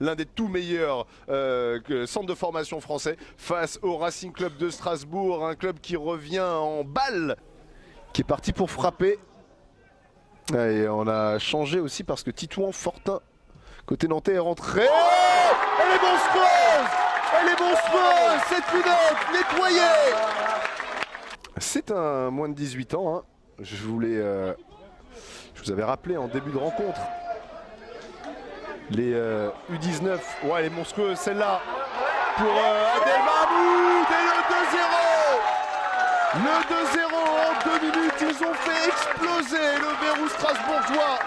l'un des tout meilleurs centres de formation français face au Racing Club de Strasbourg, un club qui revient en balle, qui est parti pour frapper. Et on a changé aussi parce que Titouan Fortin, côté nantais, est rentré. Elle est monstrueuse! Elle est monstrueuse! Cette lunette nettoyée! C'est un moins de 18 ans, hein. Je vous avais rappelé en début de rencontre. Les U19, ouais, elle est monstrueuse celle-là pour Adel Mahmoud et le 2-0. Le 2-0 en 2 minutes, ils ont fait exploser le verrou strasbourgeois.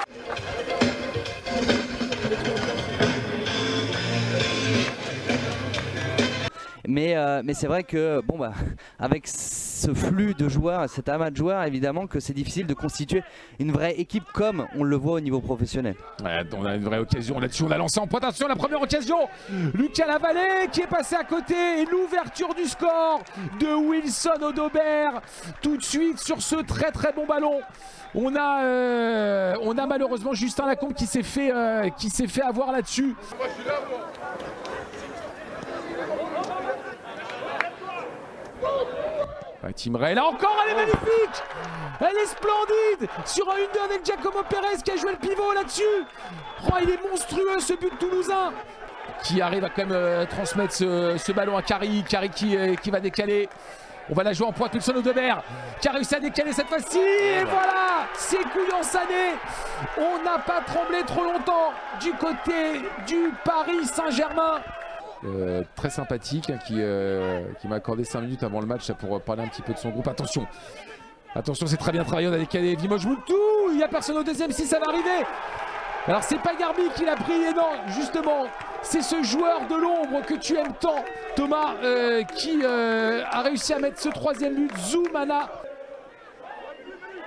Mais c'est vrai que bon bah avec ce flux de joueurs, cet amas de joueurs, évidemment que c'est difficile de constituer une vraie équipe comme on le voit au niveau professionnel. Ouais, on a une vraie occasion là-dessus, on a lancé en pointe. Attention, la première occasion, Lucas Lavallée qui est passé à côté et l'ouverture du score de Wilson Odobert tout de suite sur ce très très bon ballon. On a malheureusement Justin Lacombe qui s'est fait avoir là-dessus. Tim Ray, là encore, elle est magnifique! Elle est splendide! Sur un 1-2 avec Giacomo Pérez qui a joué le pivot là-dessus! Oh, il est monstrueux ce but toulousain! Qui arrive à quand même transmettre ce ballon à Kari qui va décaler. On va la jouer en pointe, Wilson Odobert qui a réussi à décaler cette fois-ci. Et voilà, c'est couillon Sané. On n'a pas tremblé trop longtemps du côté du Paris Saint-Germain. Très sympathique, hein, qui m'a accordé 5 minutes avant le match pour parler un petit peu de son groupe. Attention, c'est très bien travaillé, on a décalé Vimoš Moutou, il n'y a personne au deuxième, si ça va arriver. Alors c'est pas Garbi qui l'a pris, et non, justement, c'est ce joueur de l'ombre que tu aimes tant, Thomas, qui a réussi à mettre ce troisième but, Zoumana.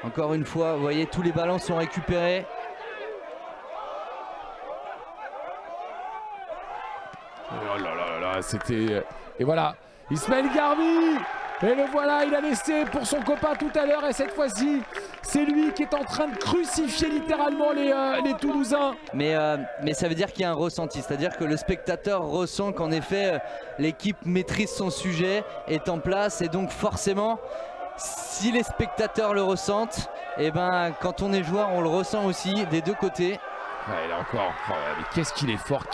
Encore une fois, vous voyez, tous les ballons sont récupérés. Oh là là là, c'était... Et voilà, Ismaël Garbi. Et le voilà, il a laissé pour son copain tout à l'heure. Et cette fois-ci, c'est lui qui est en train de crucifier littéralement les Toulousains. Mais ça veut dire qu'il y a un ressenti. C'est-à-dire que le spectateur ressent qu'en effet, l'équipe maîtrise son sujet, est en place. Et donc forcément, si les spectateurs le ressentent, et ben, quand on est joueur, on le ressent aussi des deux côtés. Ouais, là encore, oh, mais qu'est-ce qu'il est fort,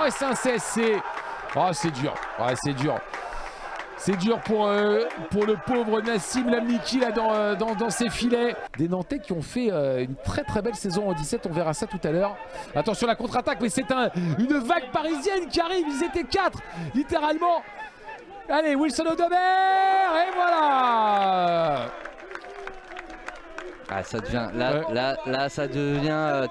et c'est un CSC. Oh, c'est dur, ouais, c'est dur. C'est dur pour le pauvre Nassim Lamniki là dans ses filets. Des Nantais qui ont fait une très très belle saison en 17, on verra ça tout à l'heure. Attention la contre-attaque, mais c'est une vague parisienne qui arrive, ils étaient 4 littéralement. Allez, Wilson Odobert, et voilà. Ah, ça devient, là ça devient...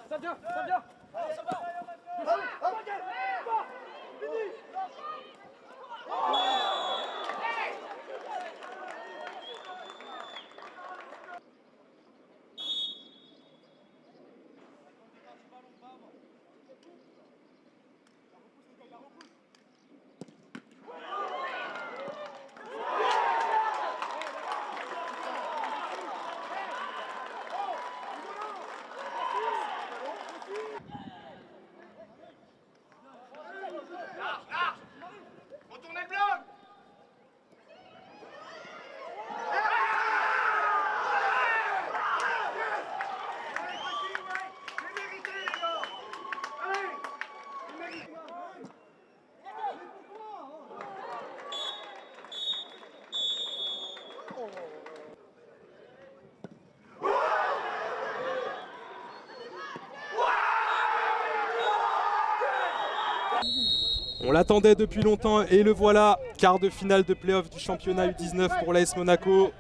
Ça vient, ça vient. On l'attendait depuis longtemps et le voilà, quart de finale de play-off du championnat U19 pour l'AS Monaco.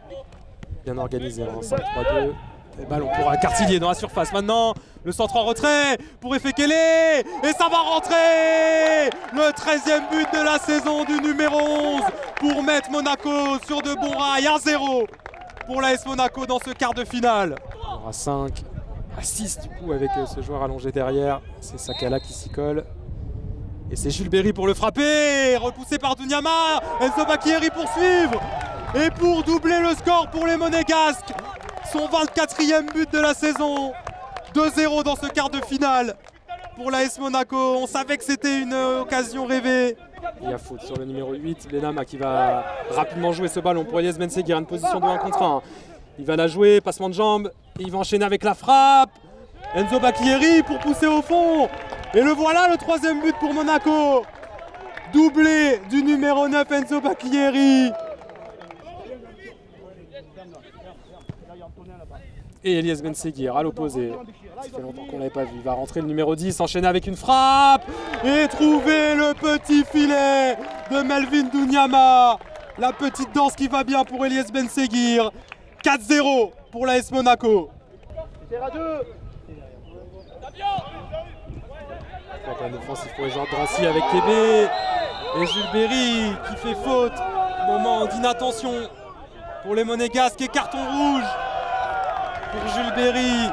Bien organisé, hein, 5-3-2. Et ballon pour Cartillier dans la surface maintenant. Le centre en retrait pour Efekele et ça va rentrer. Le 13e but de la saison du numéro 11 pour mettre Monaco sur de bons rails. 1-0 pour l'AS Monaco dans ce quart de finale. On aura 5 à 6 du coup avec ce joueur allongé derrière. C'est Sakala qui s'y colle. Et c'est Jules Berry pour le frapper, repoussé par Dunyama, Enzo Bacchieri pour suivre. Et pour doubler le score pour les Monégasques, son 24e but de la saison. 2-0 dans ce quart de finale pour l'AS Monaco. On savait que c'était une occasion rêvée. Il y a faute sur le numéro 8, Lenama qui va rapidement jouer ce ballon pour Elias Benseguir, une position de 1 contre 1. Il va la jouer, passement de jambes, et il va enchaîner avec la frappe. Enzo Bacchieri pour pousser au fond. Et le voilà, le 3e but pour Monaco. Doublé du numéro 9, Enzo Bacchieri. Et Elias Benseguir à l'opposé. Ça fait longtemps qu'on ne l'avait pas vu. Il va rentrer le numéro 10, enchaîner avec une frappe. Et trouver le petit filet de Melvin Dounyama. La petite danse qui va bien pour Elias Benseguir. 4-0 pour l'AS Monaco. Plan offensif pour les joueurs de Drancy avec Kébé. Et Jules Berry qui fait faute. Moment d'inattention pour les Monégasques et carton rouge pour Jules Berry.